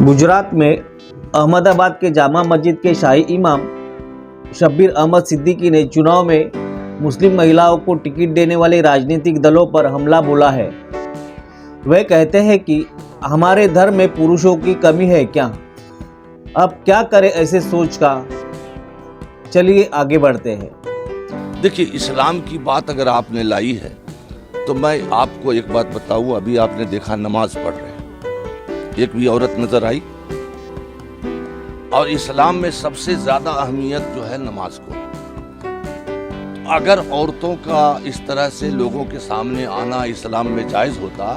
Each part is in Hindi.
गुजरात में अहमदाबाद के जामा मस्जिद के शाही इमाम शब्बीर अहमद सिद्दीकी ने चुनाव में मुस्लिम महिलाओं को टिकट देने वाले राजनीतिक दलों पर हमला बोला है। वे कहते हैं कि हमारे धर्म में पुरुषों की कमी है क्या? अब क्या करें ऐसे सोच का। चलिए आगे बढ़ते हैं। देखिए, इस्लाम की बात अगर आपने लाई है तो मैं आपको एक बात बताऊं। अभी आपने देखा नमाज पढ़ रहे हैं, एक भी औरत नजर आई? और इस्लाम में सबसे ज्यादा अहमियत जो है नमाज को। अगर औरतों का इस तरह से लोगों के सामने आना इस्लाम में जायज होता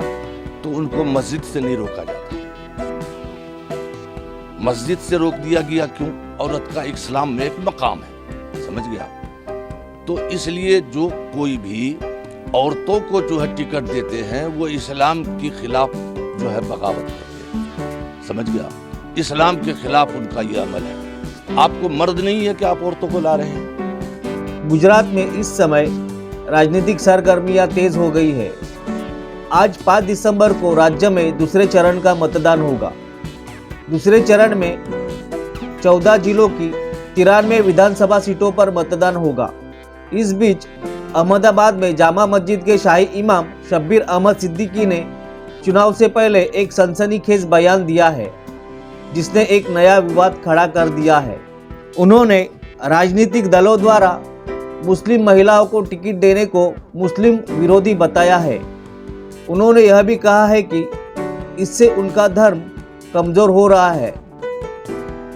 तो उनको मस्जिद से नहीं रोका जाता। मस्जिद से रोक दिया गया क्यों? औरत का इस्लाम में एक मकाम है, समझ गया? तो इसलिए जो कोई भी औरतों को जो है टिकट देते हैं वो इस्लाम के खिलाफ जो है बगावत करते हैं, समझ गया? इस्लाम के खिलाफ उनका ये अमल है। आपको मर्द नहीं है कि आप औरतों को ला रहे हैं। गुजरात में इस समय राजनीतिक सरगर्मियां तेज हो गई है। आज 5 दिसंबर को राज्य में दूसरे चरण का मतदान होगा। दूसरे चरण में 14 जिलों की 93 विधानसभा सीटों पर मतदान होगा। इस बीच अहमदाबाद में जामा मस्जिद के शाही इमाम शब्बीर अहमद सिद्दीकी ने चुनाव से पहले एक सनसनीखेज बयान दिया है, जिसने एक नया विवाद खड़ा कर दिया है। उन्होंने राजनीतिक दलों द्वारा मुस्लिम महिलाओं को टिकट देने को मुस्लिम विरोधी बताया है। उन्होंने यह भी कहा है कि इससे उनका धर्म कमजोर हो रहा है।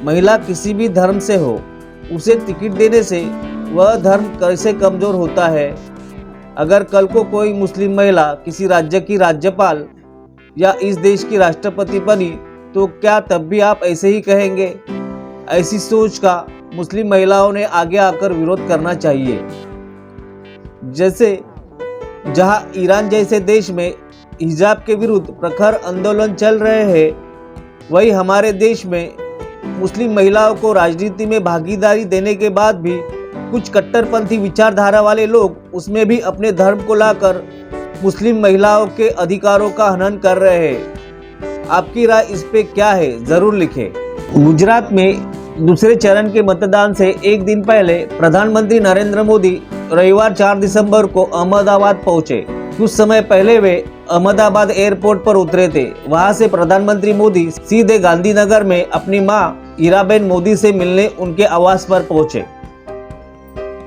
महिला किसी भी धर्म से हो, उसे टिकट देने से वह धर्म कैसे कमजोर होता है? अगर कल को कोई मुस्लिम महिला किसी राज्य की राज्यपाल या इस देश की राष्ट्रपति बनी तो क्या तब भी आप ऐसे ही कहेंगे? ऐसी सोच का मुस्लिम महिलाओं ने आगे आकर विरोध करना चाहिए। जैसे जहां ईरान जैसे देश में हिजाब के विरुद्ध प्रखर आंदोलन चल रहे हैं, वहीं हमारे देश में मुस्लिम महिलाओं को राजनीति में भागीदारी देने के बाद भी कुछ कट्टरपंथी विचारधारा वाले लोग उसमें भी अपने धर्म को लाकर मुस्लिम महिलाओं के अधिकारों का हनन कर रहे हैं। आपकी राय इस पे क्या है? जरूर लिखें। गुजरात में दूसरे चरण के मतदान से एक दिन पहले प्रधानमंत्री नरेंद्र मोदी रविवार 4 दिसंबर को अहमदाबाद पहुंचे। कुछ समय पहले वे अहमदाबाद एयरपोर्ट पर उतरे थे। वहां से प्रधानमंत्री मोदी सीधे गांधीनगर में अपनी मां हीराबेन मोदी से मिलने उनके आवास पर पहुंचे।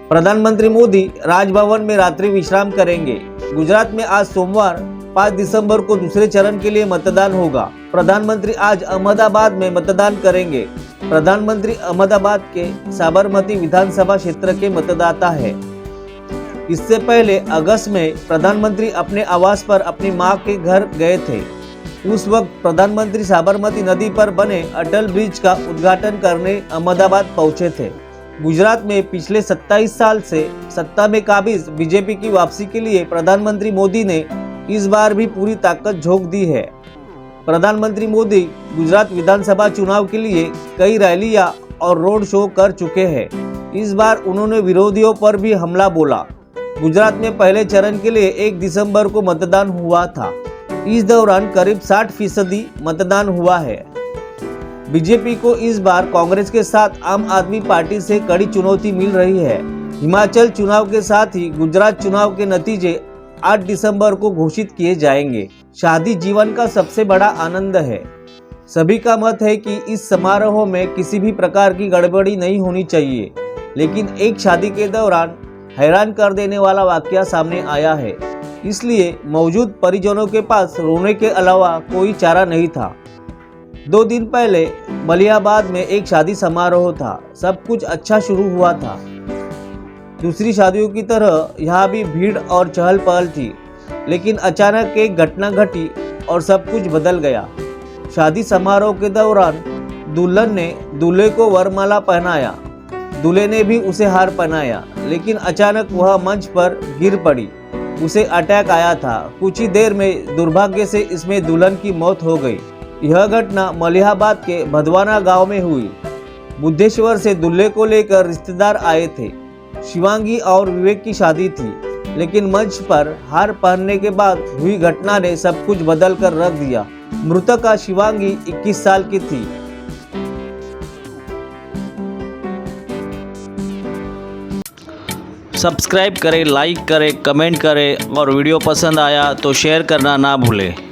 प्रधानमंत्री मोदी राजभवन में रात्रि विश्राम करेंगे। गुजरात में आज सोमवार 5 दिसंबर को दूसरे चरण के लिए मतदान होगा। प्रधानमंत्री आज अहमदाबाद में मतदान करेंगे। प्रधानमंत्री अहमदाबाद के साबरमती विधानसभा क्षेत्र के मतदाता है। इससे पहले अगस्त में प्रधानमंत्री अपने आवास पर अपनी मां के घर गए थे। उस वक्त प्रधानमंत्री साबरमती नदी पर बने अटल ब्रिज का उद्घाटन करने अहमदाबाद पहुंचे थे। गुजरात में पिछले 27 साल से सत्ता में काबिज बीजेपी की वापसी के लिए प्रधानमंत्री मोदी ने इस बार भी पूरी ताकत झोंक दी है। प्रधानमंत्री मोदी गुजरात विधानसभा चुनाव के लिए कई रैलियां और रोड शो कर चुके हैं। इस बार उन्होंने विरोधियों पर भी हमला बोला। गुजरात में पहले चरण के लिए 1 दिसंबर को मतदान हुआ था। इस दौरान करीब 60% मतदान हुआ है। बीजेपी को इस बार कांग्रेस के साथ आम आदमी पार्टी से कड़ी चुनौती मिल रही है। हिमाचल चुनाव के साथ ही गुजरात चुनाव के नतीजे 8 दिसंबर को घोषित किए जाएंगे। शादी जीवन का सबसे बड़ा आनंद है। सभी का मत है कि इस समारोह में किसी भी प्रकार की गड़बड़ी नहीं होनी चाहिए, लेकिन एक शादी के दौरान हैरान कर देने वाला वाकया सामने आया है। इसलिए मौजूद परिजनों के पास रोने के अलावा कोई चारा नहीं था। 2 दिन पहले मलियाबाद में एक शादी समारोह था। सब कुछ अच्छा शुरू हुआ था। दूसरी शादियों की तरह यहाँ भी भीड़ और चहल पहल थी, लेकिन अचानक एक घटना घटी और सब कुछ बदल गया। शादी समारोह के दौरान दुल्हन ने दूल्हे को वरमाला पहनाया, दूल्हे ने भी उसे हार पहनाया, लेकिन अचानक वह मंच पर गिर पड़ी। उसे अटैक आया था। कुछ ही देर में दुर्भाग्य से इसमें दुल्हन की मौत हो गई। यह घटना मलिहाबाद के भदवाना गांव में हुई। बुद्धेश्वर से दूल्हे को लेकर रिश्तेदार आए थे। शिवांगी और विवेक की शादी थी, लेकिन मंच पर हार पहनने के बाद हुई घटना ने सब कुछ बदल कर रख दिया। मृतका शिवांगी 21 साल की थी। सब्सक्राइब करें, लाइक करें, कमेंट करें और वीडियो पसंद आया तो शेयर करना ना भूलें।